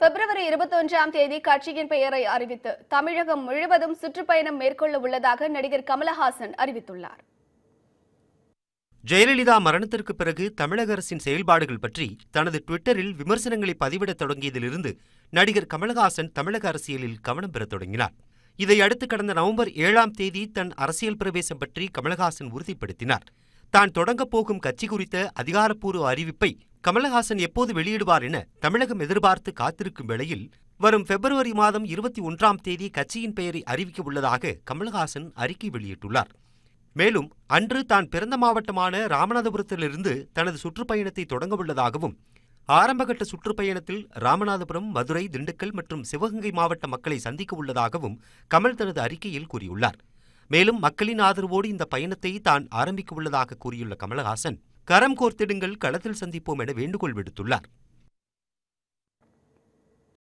பிப்ரவரி 21ஆம் தேதி கட்சியின் பெயரை அறிவித்து தமிழகம் முழுவதும் சுற்றுப்பயணம் மேற்கொள்ள உள்ளதாக நடிகர் கமலஹாசன் அறிவித்துள்ளார். ஜெயலலிதா மரணத்திற்கு பிறகு தமிழக அரசின் செயல்பாடுகள் பற்றி தனது ட்விட்டரில் விமர்சனங்களை பதிவிடத் தொடங்கியதிலிருந்து நடிகர் கமலஹாசன் தமிழக அரசியலில் கவனம் பெறத் தொடங்கினார். இதையடுத்து கடந்த நவம்பர் 7ஆம் தேதி தன் அரசியல் பிரவேசம் பற்றி கமலஹாசன் உறுதிப்படுத்தினார். தான் தொடங்கப் போகும் கட்சி குறித்த அதிகாரப்பூர்வ அறிவிப்பை கமலஹாசன் எப்போது வெளியிடுவார் என தமிழகம் எதிர்பார்த்து காத்திருக்கும் வேளையில் வரும் பிப்ரவரி மாதம் 21ஆம் தேதி கட்சியின் பெயரை அறிவிக்க உள்ளதாக கமலஹாசன் அறிக்கை வெளியிட்டுள்ளார். மேலும் அன்று தான் பிறந்த மாவட்டமான ராமநாதபுரத்திலிருந்து தனது சுற்றுப்பயணத்தை தொடங்க உள்ளதாகவும் ஆரம்பகட்ட சுற்றுப்பயணத்தில் ராமநாதபுரம், மதுரை, திண்டுக்கல் மற்றும் சிவகங்கை மாவட்ட மக்களை சந்திக்க உள்ளதாகவும் கமல் தனது அறிக்கையில் கூறியுள்ளார். மேலும் மக்களின் ஆதரவோடு இந்த பயணத்தை தான் ஆரம்பிக்க உள்ளதாக கூறியுள்ள கமலஹாசன், கரம் கோர்த்திடுங்கள், களத்தில் சந்திப்போம் என வேண்டுகோள் விடுத்துள்ளார்.